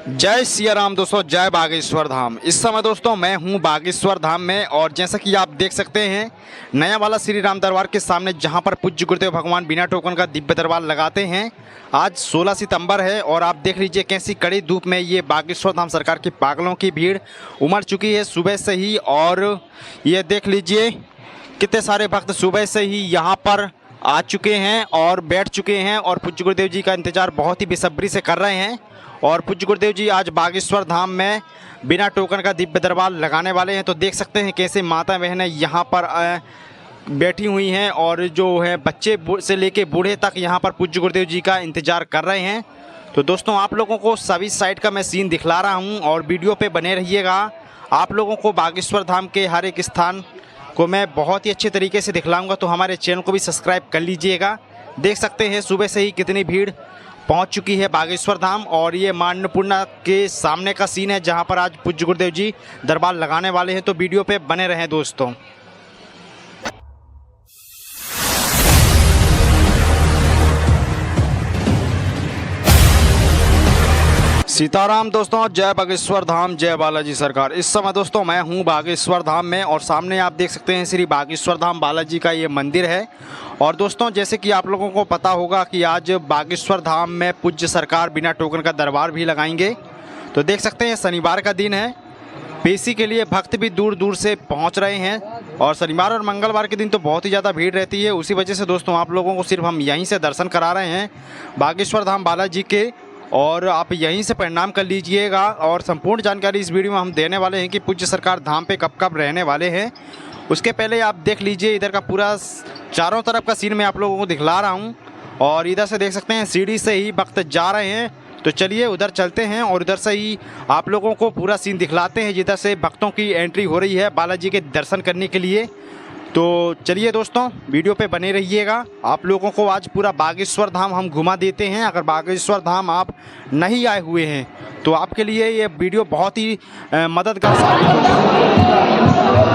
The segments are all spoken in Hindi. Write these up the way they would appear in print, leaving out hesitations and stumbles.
जय सिया राम दोस्तों, जय बागेश्वर धाम। इस समय दोस्तों मैं हूं बागेश्वर धाम में और जैसा कि आप देख सकते हैं नया वाला श्री राम दरबार के सामने जहां पर पूज्य गुरुदेव भगवान बिना टोकन का दिव्य दरबार लगाते हैं। आज 16 सितंबर है और आप देख लीजिए कैसी कड़ी धूप में ये बागेश्वर धाम सरकार की पागलों की भीड़ उमड़ चुकी है सुबह से ही। और ये देख लीजिए कितने सारे भक्त सुबह से ही यहाँ पर आ चुके हैं और बैठ चुके हैं और पूज्य गुरुदेव जी का इंतज़ार बहुत ही बेसब्री से कर रहे हैं। और पूज्य गुरुदेव जी आज बागेश्वर धाम में बिना टोकन का दिव्य दरबार लगाने वाले हैं। तो देख सकते हैं कैसे माता बहनें यहाँ पर बैठी हुई हैं और जो है बच्चे से लेके बूढ़े तक यहाँ पर पूज्य गुरुदेव जी का इंतज़ार कर रहे हैं। तो दोस्तों आप लोगों को सभी साइड का मैं सीन दिखला रहा हूँ और वीडियो पे बने रहिएगा। आप लोगों को बागेश्वर धाम के हर एक स्थान को मैं बहुत ही अच्छे तरीके से दिखलाऊँगा, तो हमारे चैनल को भी सब्सक्राइब कर लीजिएगा। देख सकते हैं सुबह से ही कितनी भीड़ पहुंच चुकी है बागेश्वर धाम। और ये मां अन्नपूर्णा के सामने का सीन है जहां पर आज पूज्य गुरुदेव जी दरबार लगाने वाले हैं। तो वीडियो पे बने रहें दोस्तों। सीताराम दोस्तों, जय बागेश्वर धाम, जय बालाजी सरकार। इस समय दोस्तों मैं हूं बागेश्वर धाम में और सामने आप देख सकते हैं श्री बागेश्वर धाम बालाजी का ये मंदिर है। और दोस्तों जैसे कि आप लोगों को पता होगा कि आज बागेश्वर धाम में पूज्य सरकार बिना टोकन का दरबार भी लगाएंगे। तो देख सकते हैं शनिवार का दिन है, पेशी के लिए भक्त भी दूर दूर से पहुंच रहे हैं। और शनिवार और मंगलवार के दिन तो बहुत ही ज़्यादा भीड़ रहती है। उसी वजह से दोस्तों आप लोगों को सिर्फ हम यहीं से दर्शन करा रहे हैं बागेश्वर धाम बालाजी के, और आप यहीं से प्रणाम कर लीजिएगा। और संपूर्ण जानकारी इस वीडियो में हम देने वाले हैं कि पूज्य सरकार धाम पे कब कब रहने वाले हैं। उसके पहले आप देख लीजिए इधर का पूरा चारों तरफ का सीन मैं आप लोगों को दिखला रहा हूं। और इधर से देख सकते हैं सीढ़ी से ही भक्त जा रहे हैं। तो चलिए उधर चलते हैं और उधर से ही आप लोगों को पूरा सीन दिखलाते हैं जिधर से भक्तों की एंट्री हो रही है बालाजी के दर्शन करने के लिए। तो चलिए दोस्तों वीडियो पे बने रहिएगा। आप लोगों को आज पूरा बागेश्वर धाम हम घुमा देते हैं। अगर बागेश्वर धाम आप नहीं आए हुए हैं तो आपके लिए ये वीडियो बहुत ही मददगार साबित होगा।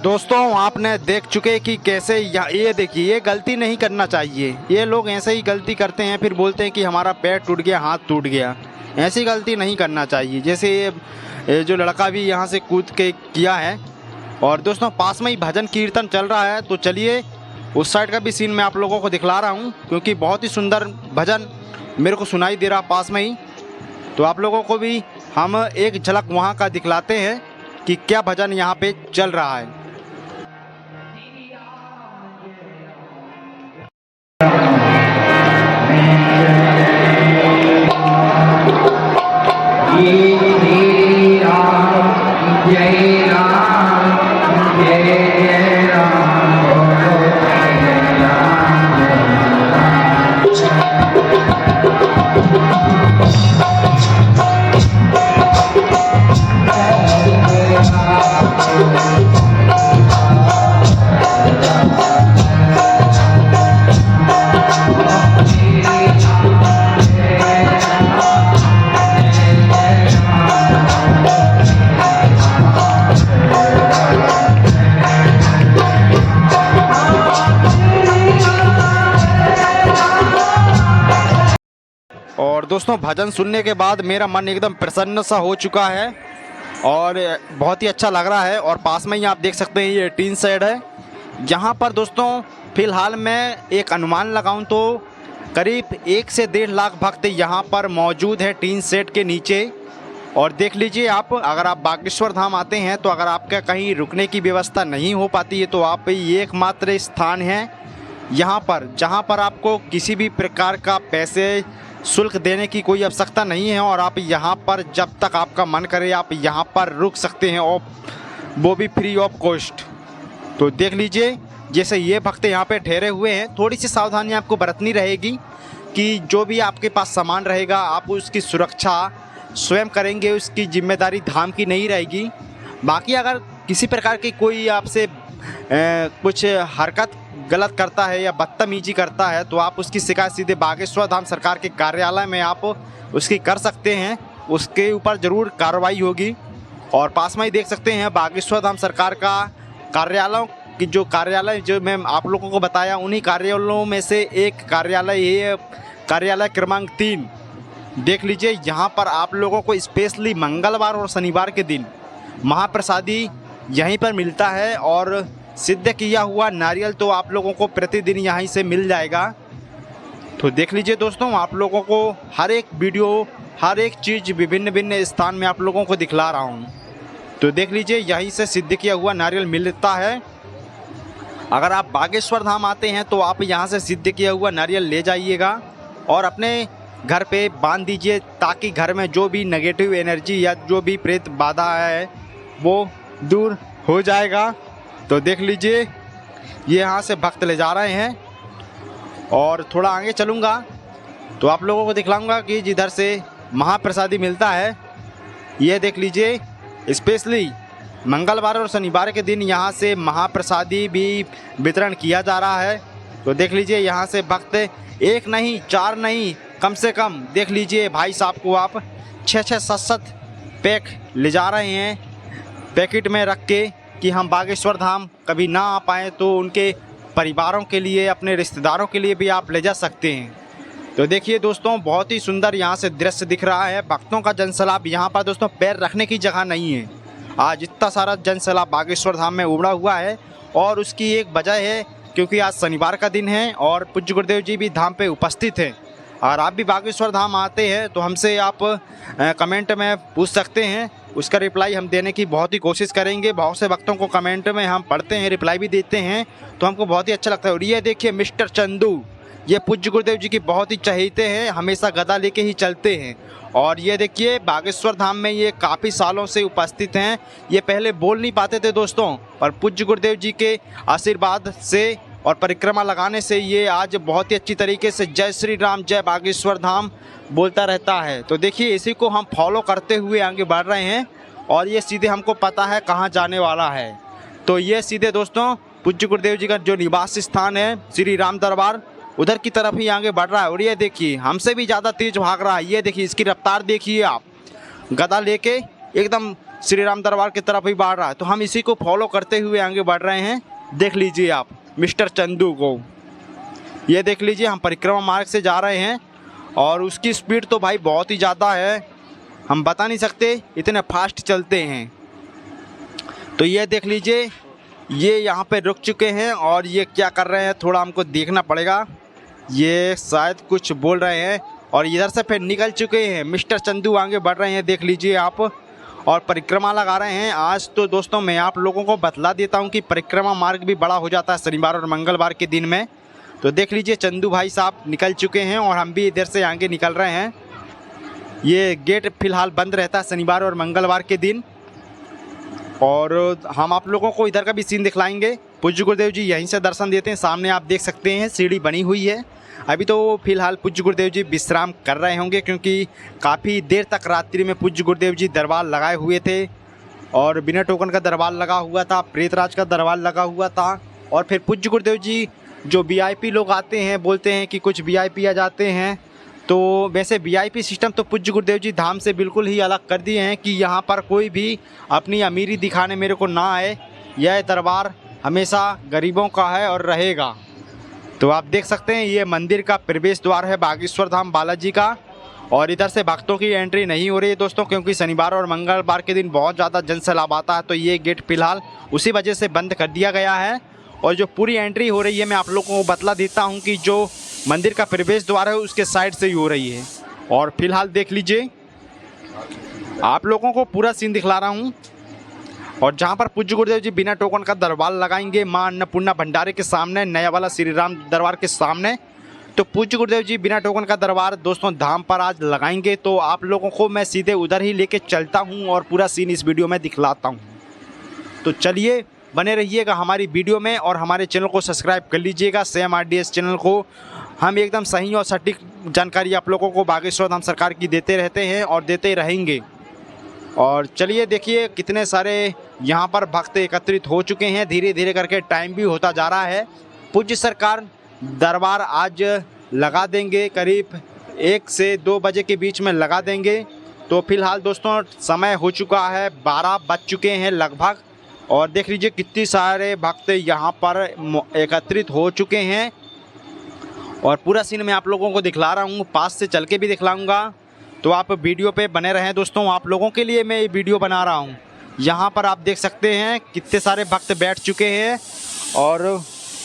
दोस्तों आपने देख चुके कि कैसे ये देखिए, ये गलती नहीं करना चाहिए। ये लोग ऐसे ही गलती करते हैं फिर बोलते हैं कि हमारा पैर टूट गया, हाथ टूट गया। ऐसी गलती नहीं करना चाहिए। जैसे ये जो लड़का भी यहाँ से कूद के किया है। और दोस्तों पास में ही भजन कीर्तन चल रहा है। तो चलिए उस साइड का भी सीन मैं आप लोगों को दिखला रहा हूँ क्योंकि बहुत ही सुंदर भजन मेरे को सुनाई दे रहा पास में ही। तो आप लोगों को भी हम एक झलक वहाँ का दिखलाते हैं कि क्या भजन यहाँ पे चल रहा है। और दोस्तों भजन सुनने के बाद मेरा मन एकदम प्रसन्न सा हो चुका है और बहुत ही अच्छा लग रहा है। और पास में ही आप देख सकते हैं ये टीन शेड है। यहाँ पर दोस्तों फ़िलहाल मैं एक अनुमान लगाऊं तो करीब 1 से 1.5 लाख भक्त यहाँ पर मौजूद है टीन शेड के नीचे। और देख लीजिए आप, अगर आप बागेश्वर धाम आते हैं तो अगर आपका कहीं रुकने की व्यवस्था नहीं हो पाती है तो आप ये एकमात्र स्थान है यहाँ पर जहाँ पर आपको किसी भी प्रकार का पैसे शुल्क देने की कोई आवश्यकता नहीं है और आप यहाँ पर जब तक आपका मन करे आप यहाँ पर रुक सकते हैं और वो भी फ्री ऑफ कॉस्ट। तो देख लीजिए जैसे ये भक्त यहाँ पे ठहरे हुए हैं, थोड़ी सी सावधानी आपको बरतनी रहेगी कि जो भी आपके पास सामान रहेगा आप उसकी सुरक्षा स्वयं करेंगे, उसकी जिम्मेदारी धाम की नहीं रहेगी। बाकी अगर किसी प्रकार की कोई आपसे कुछ हरकत गलत करता है या बदतमीजी करता है तो आप उसकी शिकायत सीधे बागेश्वर धाम सरकार के कार्यालय में आप उसकी कर सकते हैं, उसके ऊपर ज़रूर कार्रवाई होगी। और पास में ही देख सकते हैं बागेश्वर धाम सरकार का कार्यालयों की जो कार्यालय जो मैं आप लोगों को बताया, उन्हीं कार्यालयों में से एक कार्यालय ये कार्यालय क्रमांक 3। देख लीजिए यहाँ पर आप लोगों को स्पेशली मंगलवार और शनिवार के दिन महाप्रसादी यहीं पर मिलता है और सिद्ध किया हुआ नारियल तो आप लोगों को प्रतिदिन यहीं से मिल जाएगा। तो देख लीजिए दोस्तों, आप लोगों को हर एक वीडियो हर एक चीज़ विभिन्न विभिन्न स्थान में आप लोगों को दिखला रहा हूँ। तो देख लीजिए यहीं से सिद्ध किया हुआ नारियल मिलता है। अगर आप बागेश्वर धाम आते हैं तो आप यहाँ से सिद्ध किया हुआ नारियल ले जाइएगा और अपने घर पे बांध दीजिए ताकि घर में जो भी नेगेटिव एनर्जी या जो भी प्रेत बाधा है वो दूर हो जाएगा। तो देख लीजिए ये यहाँ से भक्त ले जा रहे हैं और थोड़ा आगे चलूँगा तो आप लोगों को दिखलाऊंगा कि जिधर से महाप्रसादी मिलता है। ये देख लीजिए स्पेशली मंगलवार और शनिवार के दिन यहाँ से महाप्रसादी भी वितरण किया जा रहा है। तो देख लीजिए यहाँ से भक्त 1 नहीं 4 नहीं कम से कम देख लीजिए भाई साहब को आप 6-6 7-7 पैक ले जा रहे हैं पैकेट में रख के कि हम बागेश्वर धाम कभी ना आ पाएँ तो उनके परिवारों के लिए अपने रिश्तेदारों के लिए भी आप ले जा सकते हैं। तो देखिए दोस्तों बहुत ही सुंदर यहाँ से दृश्य दिख रहा है। भक्तों का जनसैलाब यहाँ पर दोस्तों पैर रखने की जगह नहीं है। आज इतना सारा जनसैलाब बागेश्वर धाम में उमड़ा हुआ है और उसकी एक वजह है क्योंकि आज शनिवार का दिन है और पूज्य गुरुदेव जी भी धाम पे उपस्थित हैं। और आप भी बागेश्वर धाम आते हैं तो हमसे आप कमेंट में पूछ सकते हैं, उसका रिप्लाई हम देने की बहुत ही कोशिश करेंगे। बहुत से भक्तों को कमेंट में हम पढ़ते हैं, रिप्लाई भी देते हैं तो हमको बहुत ही अच्छा लगता है। और ये देखिए मिस्टर चंदू, ये पूज्य गुरुदेव जी की बहुत ही चहेते हैं, हमेशा गदा लेके ही चलते हैं। और ये देखिए बागेश्वर धाम में ये काफ़ी सालों से उपस्थित हैं। ये पहले बोल नहीं पाते थे दोस्तों, पर पूज्य गुरुदेव जी के आशीर्वाद से और परिक्रमा लगाने से ये आज बहुत ही अच्छी तरीके से जय श्री राम जय बागेश्वर धाम बोलता रहता है। तो देखिए इसी को हम फॉलो करते हुए आगे बढ़ रहे हैं और ये सीधे हमको पता है कहाँ जाने वाला है। तो ये सीधे दोस्तों पूज्य गुरुदेव जी का जो निवास स्थान है श्री राम दरबार, उधर की तरफ ही आगे बढ़ रहा है। और ये देखिए हमसे भी ज़्यादा तेज भाग रहा है। ये देखिए इसकी रफ्तार देखिए आप, गदा लेके एकदम श्री राम दरबार की तरफ ही बढ़ रहा है। तो हम इसी को फॉलो करते हुए आगे बढ़ रहे हैं। देख लीजिए आप मिस्टर चंदू को, ये देख लीजिए हम परिक्रमा मार्ग से जा रहे हैं और उसकी स्पीड तो भाई बहुत ही ज़्यादा है, हम बता नहीं सकते इतने फास्ट चलते हैं। तो ये देख लीजिए ये यहाँ पे रुक चुके हैं और ये क्या कर रहे हैं थोड़ा हमको देखना पड़ेगा। ये शायद कुछ बोल रहे हैं और इधर से फिर निकल चुके हैं। मिस्टर चंदू आगे बढ़ रहे हैं, देख लीजिए आप, और परिक्रमा लगा रहे हैं। आज तो दोस्तों मैं आप लोगों को बतला देता हूँ कि परिक्रमा मार्ग भी बड़ा हो जाता है शनिवार और मंगलवार के दिन में। तो देख लीजिए चंदू भाई साहब निकल चुके हैं और हम भी इधर से आगे निकल रहे हैं। ये गेट फ़िलहाल बंद रहता है शनिवार और मंगलवार के दिन और हम आप लोगों को इधर का भी सीन दिखलाएंगे। पूज्य गुरुदेव जी यहीं से दर्शन देते हैं। सामने आप देख सकते हैं सीढ़ी बनी हुई है। अभी तो फिलहाल पूज्य गुरुदेव जी विश्राम कर रहे होंगे क्योंकि काफ़ी देर तक रात्रि में पूज्य गुरुदेव जी दरबार लगाए हुए थे और बिना टोकन का दरबार लगा हुआ था, प्रेतराज का दरबार लगा हुआ था। और फिर पूज्य गुरुदेव जी जो वीआईपी लोग आते हैं बोलते हैं कि कुछ वीआईपी आ जाते हैं, तो वैसे वीआईपी सिस्टम तो पूज्य गुरुदेव जी धाम से बिल्कुल ही अलग कर दिए हैं कि यहाँ पर कोई भी अपनी अमीरी दिखाने मेरे को ना आए। यह दरबार हमेशा गरीबों का है और रहेगा। तो आप देख सकते हैं ये मंदिर का प्रवेश द्वार है बागेश्वर धाम बालाजी का और इधर से भक्तों की एंट्री नहीं हो रही है दोस्तों, क्योंकि शनिवार और मंगलवार के दिन बहुत ज़्यादा जनसैलाब आता है, तो ये गेट फिलहाल उसी वजह से बंद कर दिया गया है। और जो पूरी एंट्री हो रही है मैं आप लोगों को बतला देता हूँ कि जो मंदिर का प्रवेश द्वार है उसके साइड से ही हो रही है। और फिलहाल देख लीजिए, आप लोगों को पूरा सीन दिखला रहा हूँ। और जहाँ पर पूज्य गुरुदेव जी बिना टोकन का दरबार लगाएंगे माँ अन्नपूर्णा भंडारी के सामने, नया वाला श्री राम दरबार के सामने, तो पूज्य गुरुदेव जी बिना टोकन का दरबार दोस्तों धाम पर आज लगाएंगे। तो आप लोगों को मैं सीधे उधर ही लेके चलता हूँ और पूरा सीन इस वीडियो में दिखलाता हूँ। तो चलिए बने रहिएगा हमारी वीडियो में और हमारे चैनल को सब्सक्राइब कर लीजिएगा। सेम RDS चैनल को हम एकदम सही और सटीक जानकारी आप लोगों को बागेश्वर धाम सरकार की देते रहते हैं और देते रहेंगे। और चलिए देखिए कितने सारे यहाँ पर भक्त एकत्रित हो चुके हैं, धीरे धीरे करके टाइम भी होता जा रहा है। पूज्य सरकार दरबार आज लगा देंगे, करीब 1 से 2 बजे के बीच में लगा देंगे। तो फिलहाल दोस्तों समय हो चुका है, 12 बज चुके हैं लगभग। और देख लीजिए कितने सारे भक्त यहाँ पर एकत्रित हो चुके हैं और पूरा सीन मैं आप लोगों को दिखला रहा हूँ, पास से चल के भी दिखलाऊँगा। तो आप वीडियो पे बने रहें दोस्तों, आप लोगों के लिए मैं ये वीडियो बना रहा हूँ। यहाँ पर आप देख सकते हैं कितने सारे भक्त बैठ चुके हैं और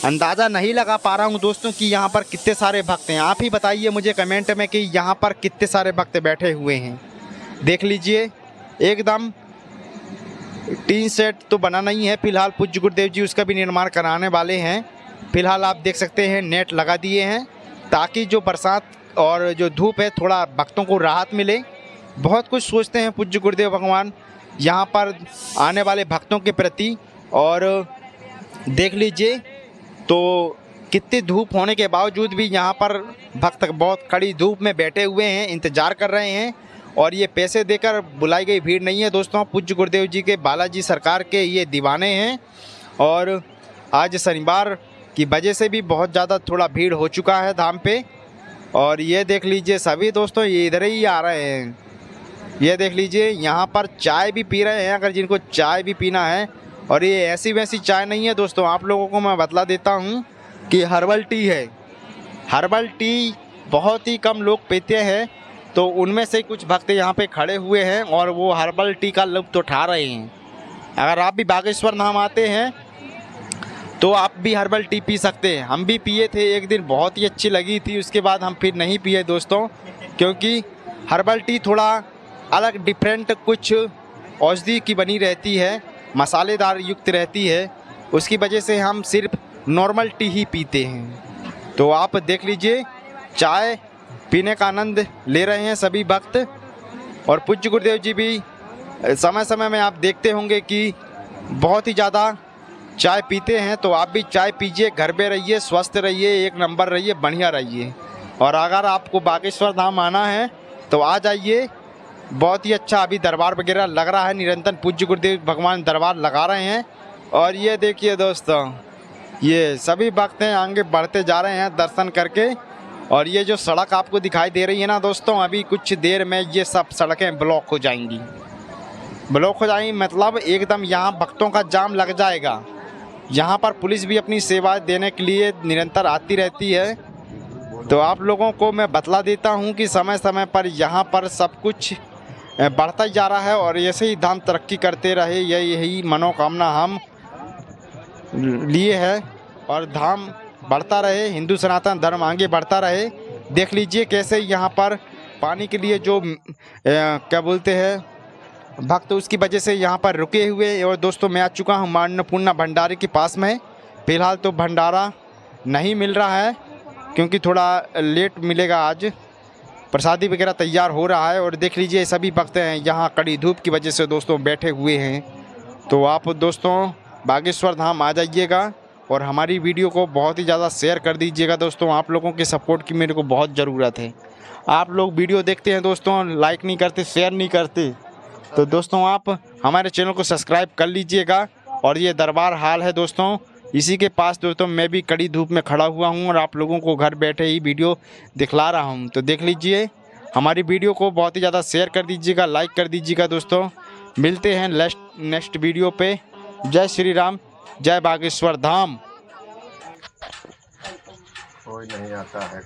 अंदाज़ा नहीं लगा पा रहा हूँ दोस्तों कि यहाँ पर कितने सारे भक्त हैं। आप ही बताइए मुझे कमेंट में कि यहाँ पर कितने सारे भक्त बैठे हुए हैं। देख लीजिए एकदम टीन सेट तो बना नहीं है फिलहाल, पूज्य गुरुदेव जी उसका भी निर्माण कराने वाले हैं। फिलहाल आप देख सकते हैं नेट लगा दिए हैं ताकि जो बरसात और जो धूप है थोड़ा भक्तों को राहत मिले। बहुत कुछ सोचते हैं पूज्य गुरुदेव भगवान यहाँ पर आने वाले भक्तों के प्रति। और देख लीजिए तो कितनी धूप होने के बावजूद भी यहाँ पर भक्त बहुत कड़ी धूप में बैठे हुए हैं, इंतज़ार कर रहे हैं। और ये पैसे देकर बुलाई गई भीड़ नहीं है दोस्तों, पूज्य गुरुदेव जी के बालाजी सरकार के ये दीवाने हैं। और आज शनिवार की वजह से भी बहुत ज़्यादा थोड़ा भीड़ हो चुका है धाम पे। और ये देख लीजिए सभी दोस्तों ये इधर ही आ रहे हैं। ये देख लीजिए यहाँ पर चाय भी पी रहे हैं, अगर जिनको चाय भी पीना है। और ये ऐसी वैसी चाय नहीं है दोस्तों, आप लोगों को मैं बतला देता हूँ कि हर्बल टी है। हर्बल टी बहुत ही कम लोग पीते हैं, तो उनमें से कुछ भक्त यहाँ पे खड़े हुए हैं और वो हर्बल टी का लुत्फ़ उठा रहे हैं। अगर आप भी बागेश्वर धाम आते हैं तो आप भी हर्बल टी पी सकते हैं। हम भी पिए थे एक दिन, बहुत ही अच्छी लगी थी, उसके बाद हम फिर नहीं पिए दोस्तों, क्योंकि हर्बल टी थोड़ा अलग डिफरेंट कुछ औषधि की बनी रहती है, मसालेदार युक्त रहती है, उसकी वजह से हम सिर्फ नॉर्मल टी ही पीते हैं। तो आप देख लीजिए चाय पीने का आनंद ले रहे हैं सभी भक्त। और पूज्य गुरुदेव जी भी समय समय में आप देखते होंगे कि बहुत ही ज़्यादा चाय पीते हैं। तो आप भी चाय पीजिए, घर पे रहिए, स्वस्थ रहिए, एक नंबर रहिए, बढ़िया रहिए। और अगर आपको बागेश्वर धाम आना है तो आ जाइए, बहुत ही अच्छा अभी दरबार वगैरह लग रहा है, निरंतर पूज्य गुरुदेव भगवान दरबार लगा रहे हैं। और ये देखिए दोस्तों ये सभी भक्त हैं आगे बढ़ते जा रहे हैं दर्शन करके। और ये जो सड़क आपको दिखाई दे रही है ना दोस्तों, अभी कुछ देर में ये सब सड़कें ब्लॉक हो जाएंगी। ब्लॉक हो जाएंगी मतलब एकदम यहाँ भक्तों का जाम लग जाएगा। यहाँ पर पुलिस भी अपनी सेवा देने के लिए निरंतर आती रहती है। तो आप लोगों को मैं बतला देता हूँ कि समय समय पर यहाँ पर सब कुछ बढ़ता ही जा रहा है और ऐसे ही धाम तरक्की करते रहे, यही मनोकामना हम लिए है। और धाम बढ़ता रहे, हिंदू सनातन धर्म आगे बढ़ता रहे। देख लीजिए कैसे यहाँ पर पानी के लिए जो क्या बोलते हैं भक्त, उसकी वजह से यहाँ पर रुके हुए। और दोस्तों मैं आ चुका हूँ माँ अन्नपूर्णा भंडारी के पास में। फ़िलहाल तो भंडारा नहीं मिल रहा है क्योंकि थोड़ा लेट मिलेगा, आज प्रसादी वगैरह तैयार हो रहा है। और देख लीजिए सभी भक्त हैं यहाँ कड़ी धूप की वजह से दोस्तों बैठे हुए हैं। तो आप दोस्तों बागेश्वर धाम आ जाइएगा और हमारी वीडियो को बहुत ही ज़्यादा शेयर कर दीजिएगा दोस्तों। आप लोगों के सपोर्ट की मेरे को बहुत ज़रूरत है। आप लोग वीडियो देखते हैं दोस्तों, लाइक नहीं करते, शेयर नहीं करते। तो दोस्तों आप हमारे चैनल को सब्सक्राइब कर लीजिएगा। और ये दरबार हाल है दोस्तों, इसी के पास दोस्तों मैं भी कड़ी धूप में खड़ा हुआ हूँ और आप लोगों को घर बैठे ही वीडियो दिखला रहा हूँ। तो देख लीजिए हमारी वीडियो को बहुत ही ज़्यादा शेयर कर दीजिएगा, लाइक कर दीजिएगा दोस्तों। मिलते हैं नेक्स्ट वीडियो पे। जय श्री राम, जय बागेश्वर धाम। कोई नहीं आता है।